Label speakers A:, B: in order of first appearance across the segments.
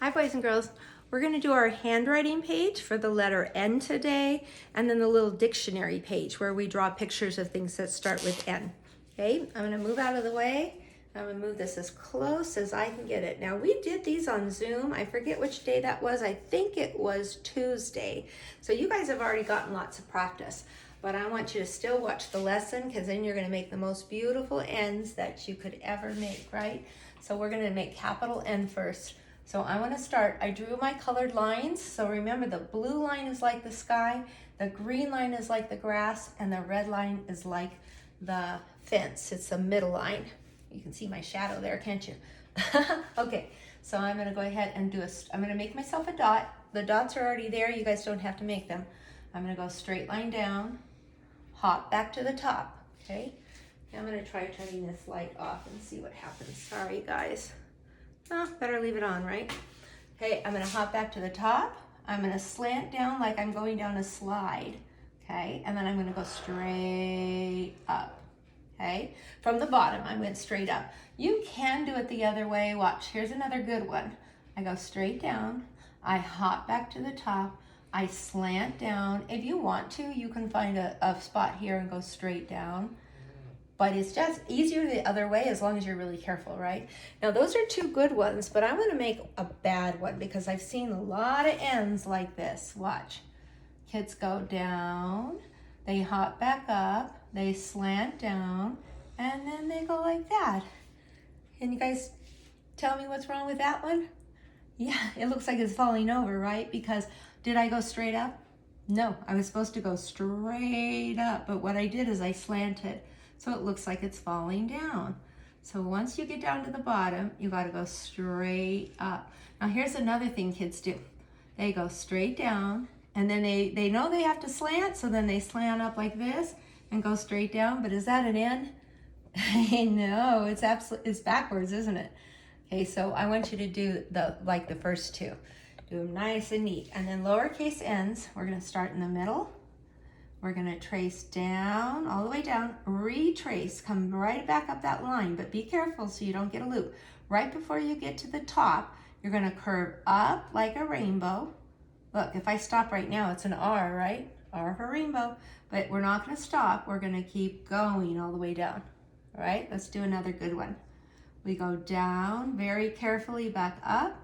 A: Hi boys and girls. We're going to do our handwriting page for the letter N today, and then the little dictionary page where we draw pictures of things that start with N. Okay, I'm going to move out of the way. I'm going to move this as close as I can get it. Now we did these on Zoom. I forget which day that was. I think it was Tuesday. So you guys have already gotten lots of practice. But I want you to still watch the lesson, because then you're going to make the most beautiful N's that you could ever make, right? So we're going to make capital N first. So I want to start, I drew my colored lines. So remember, the blue line is like the sky, the green line is like the grass, and the red line is like the fence. It's the middle line. You can see my shadow there, can't you? Okay, so I'm going to go ahead and I'm going to make myself a dot. The dots are already there. You guys don't have to make them. I'm going to go straight line down, hop back to the top, okay? I'm going to try turning this light off and see what happens. Sorry, guys. Oh, better leave it on, right? Okay, I'm going to hop back to the top. I'm going to slant down like I'm going down a slide, okay? And then I'm going to go straight up, okay? From the bottom, I went straight up. You can do it the other way. Watch, here's another good one. I go straight down. I hop back to the top. I slant down. If you want to, you can find a spot here and go straight down. But it's just easier the other way as long as you're really careful, right? Now those are two good ones, but I want to make a bad one because I've seen a lot of N's like this. Watch. Kids go down, they hop back up, they slant down, and then they go like that. Can you guys tell me what's wrong with that one? Yeah, it looks like it's falling over, right? Because did I go straight up? No, I was supposed to go straight up, but what I did is I slanted. So it looks like it's falling down. So once you get down to the bottom, you gotta go straight up. Now here's another thing kids do. They go straight down, and then they know they have to slant, so then they slant up like this and go straight down. But is that an N? No, it's backwards, isn't it? Okay, so I want you to do like the first two. Do them nice and neat. And then lowercase n's, we're gonna start in the middle. We're gonna trace down, all the way down, retrace, come right back up that line, but be careful so you don't get a loop. Right before you get to the top, you're gonna curve up like a rainbow. Look, if I stop right now, it's an R, right? R for rainbow, but we're not gonna stop. We're gonna keep going all the way down. All right, let's do another good one. We go down, very carefully back up,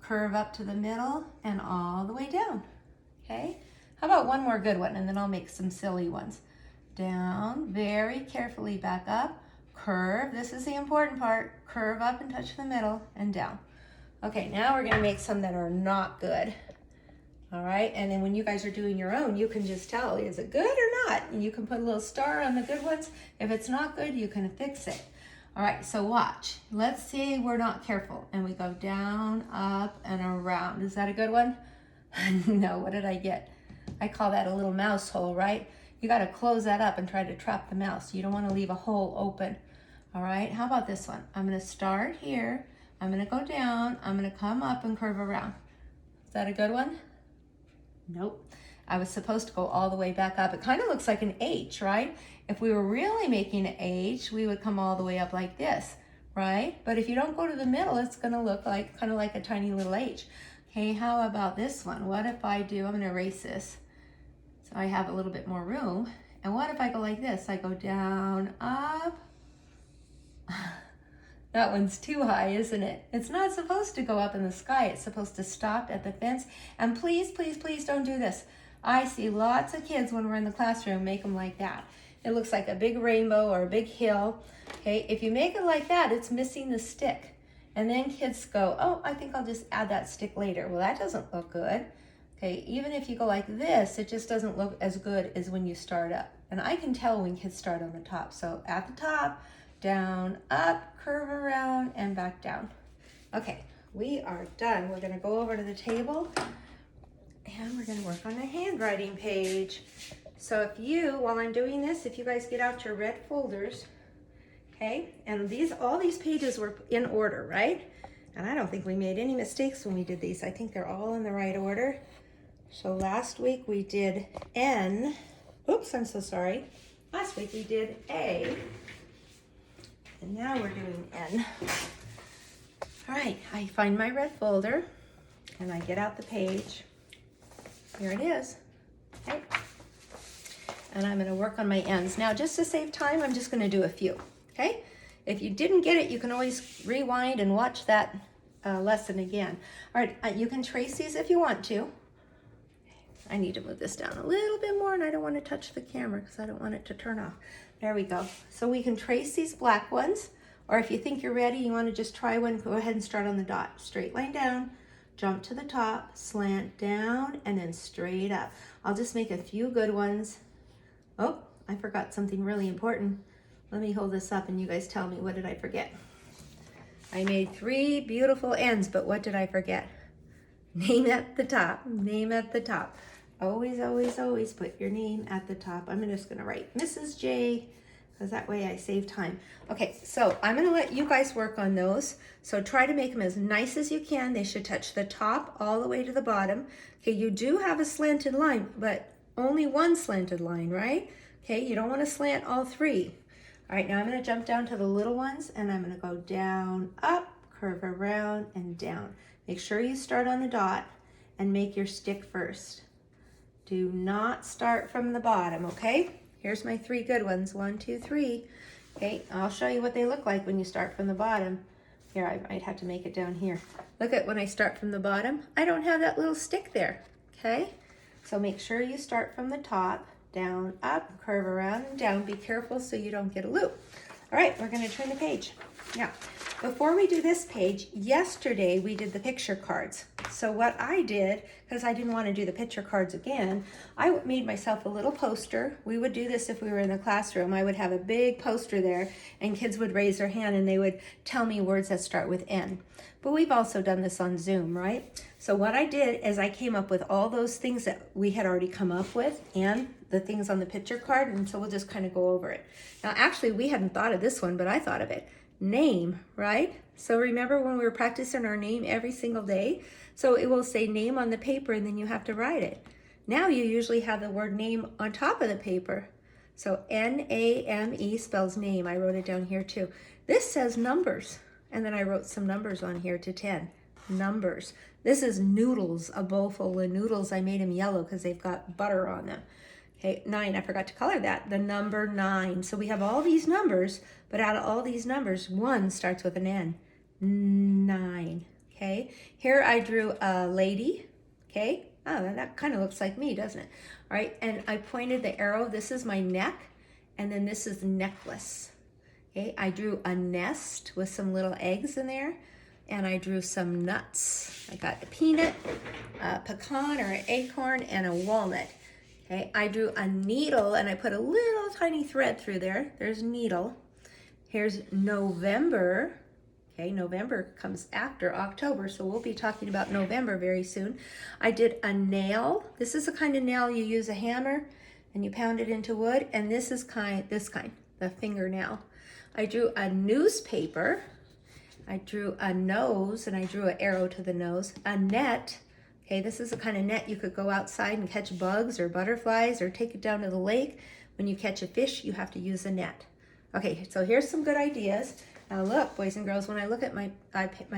A: curve up to the middle, and all the way down, okay? How about one more good one, and then I'll make some silly ones. Down, very carefully back up, curve, this is the important part, curve up and touch the middle, and down. Okay, now we're gonna make some that are not good. All right, and then when you guys are doing your own, you can just tell, is it good or not? And you can put a little star on the good ones. If it's not good, you can fix it. All right, so watch. Let's say we're not careful, and we go down, up, and around. Is that a good one? No, what did I get? I call that a little mouse hole, right? You got to close that up and try to trap the mouse. You don't want to leave a hole open. All right, how about this one? I'm going to start here. I'm going to go down. I'm going to come up and curve around. Is that a good one? Nope. I was supposed to go all the way back up. It kind of looks like an H, right? If we were really making an H, we would come all the way up like this, right? But if you don't go to the middle, it's going to look like kind of like a tiny little H. Okay, how about this one? What if I do, I'm going to erase this so I have a little bit more room. And what if I go like this? I go down, up. That one's too high, isn't it? It's not supposed to go up in the sky. It's supposed to stop at the fence. And please, please, please don't do this. I see lots of kids when we're in the classroom make them like that. It looks like a big rainbow or a big hill. Okay, if you make it like that, it's missing the stick. And then kids go, oh, I think I'll just add that stick later. Well, that doesn't look good. Okay, even if you go like this, it just doesn't look as good as when you start up. And I can tell when kids start on the top. So at the top, down, up, curve around, and back down. Okay, we are done. We're gonna go over to the table and we're gonna work on the handwriting page. So if you, while I'm doing this, if you guys get out your red folders, okay, and all these pages were in order, right? And I don't think we made any mistakes when we did these. I think they're all in the right order. So last week we did N. Oops, I'm so sorry. Last week we did A. And now we're doing N. All right, I find my red folder. and I get out the page. Here it is, okay? And I'm gonna work on my ends. Now, just to save time, I'm just gonna do a few, okay? If you didn't get it, you can always rewind and watch that lesson again. All right, you can trace these if you want to. I need to move this down a little bit more, and I don't want to touch the camera because I don't want it to turn off. There we go. So we can trace these black ones, or if you think you're ready, you want to just try one, go ahead and start on the dot. Straight line down, jump to the top, slant down, and then straight up. I'll just make a few good ones. Oh, I forgot something really important. Let me hold this up and you guys tell me, what did I forget? I made 3 beautiful ends, but what did I forget? Name at the top, name at the top. Always, always, always put your name at the top. I'm just gonna write Mrs. J, because that way I save time. Okay, so I'm gonna let you guys work on those. So try to make them as nice as you can. They should touch the top all the way to the bottom. Okay, you do have a slanted line, but only one slanted line, right? Okay, you don't wanna slant all 3. All right, now I'm gonna jump down to the little ones, and I'm gonna go down, up, curve around, and down. Make sure you start on the dot and make your stick first. Do not start from the bottom, okay? Here's my 3 good ones, 1, 2, 3. Okay, I'll show you what they look like when you start from the bottom. Here, I might have to make it down here. Look at when I start from the bottom, I don't have that little stick there, okay? So make sure you start from the top, down, up, curve around, and down. Be careful so you don't get a loop. All right, we're gonna turn the page. Now, before we do this page, yesterday we did the picture cards. So what I did, because I didn't want to do the picture cards again, I made myself a little poster. We would do this if we were in the classroom. I would have a big poster there, and kids would raise their hand and they would tell me words that start with N. But we've also done this on Zoom, right? So what I did is I came up with all those things that we had already come up with and the things on the picture card, and so we'll just kind of go over it. Now, actually, we hadn't thought of this one, but I thought of it. Name, right? So remember when we were practicing our name every single day? So it will say name on the paper, and then you have to write it. Now you usually have the word name on top of the paper. So N-A-M-E spells name. I wrote it down here too. This says numbers, and then I wrote some numbers on here to 10. Numbers. This is noodles, a bowl full of noodles. I made them yellow because they've got butter on them. Okay, 9, I forgot to color that, the number 9. So we have all these numbers, but out of all these numbers, 1 starts with an N, 9, okay? Here I drew a lady, okay? Oh, that kind of looks like me, doesn't it? All right, and I pointed the arrow, this is my neck, and then this is necklace, okay? I drew a nest with some little eggs in there, and I drew some nuts. I got a peanut, a pecan or an acorn, and a walnut. Okay, I drew a needle and I put a little tiny thread through there. There's needle. Here's November. Okay, November comes after October, so we'll be talking about November very soon. I did a nail. This is the kind of nail you use a hammer and you pound it into wood, and this is this kind, the fingernail. I drew a newspaper. I drew a nose, and I drew an arrow to the nose. A net. Okay, this is the kind of net you could go outside and catch bugs or butterflies or take it down to the lake. When you catch a fish, you have to use a net. Okay, so here's some good ideas. Now look, boys and girls, when I look at my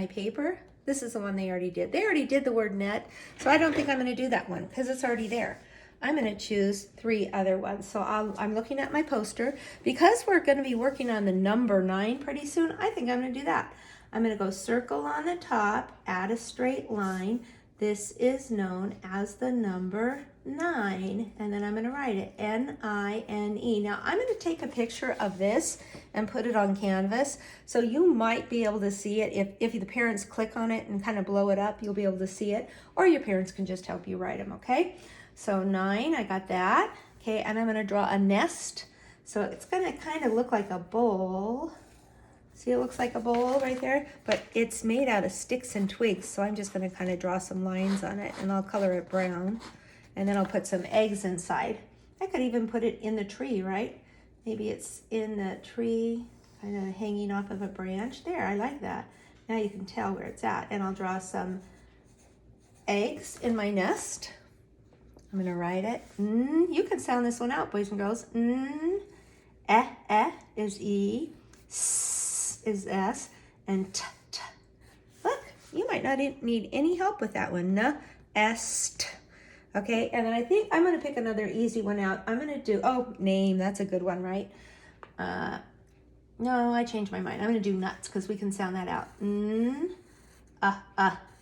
A: paper, this is the one they already did. They already did the word net, so I don't think I'm going to do that one because it's already there. I'm going to choose 3 other ones. So I'm looking at my poster. Because we're going to be working on the number 9 pretty soon, I think I'm going to do that. I'm going to go circle on the top, add a straight line. This is known as the number 9, and then I'm going to write it, N-I-N-E. Now, I'm going to take a picture of this and put it on canvas, so you might be able to see it. If the parents click on it and kind of blow it up, you'll be able to see it, or your parents can just help you write them, okay? So 9, I got that, okay, and I'm going to draw a nest. So it's going to kind of look like a bowl. See, it looks like a bowl right there, but it's made out of sticks and twigs, so I'm just going to kind of draw some lines on it, and I'll color it brown, and then I'll put some eggs inside. I could even put it in the tree, right? Maybe it's in the tree, kind of hanging off of a branch. There, I like that. Now you can tell where it's at, and I'll draw some eggs in my nest. I'm going to write it. You can sound this one out, boys and girls. Is E. S is S, and t. Look, You might not need any help with that one. Est. Okay, and then I think I'm going to pick another easy one out. I'm going to do, name. That's a good one, right? No, I changed my mind. I'm going to do nuts because we can sound that out.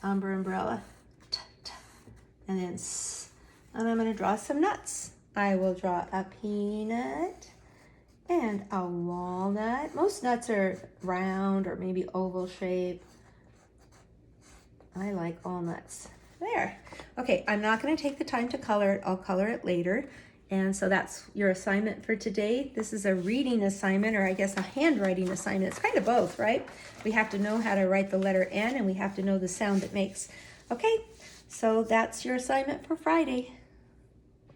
A: Umbrella. T, t. And then s. And I'm going to draw some nuts. I will draw a peanut and a walnut. Most nuts are round or maybe oval shape. I like all nuts. There. Okay, I'm not going to take the time to color it. I'll color it later. And so that's your assignment for today. This is a reading assignment, or I guess a handwriting assignment. It's kind of both, right? We have to know how to write the letter N, and we have to know the sound it makes. Okay, so that's your assignment for Friday.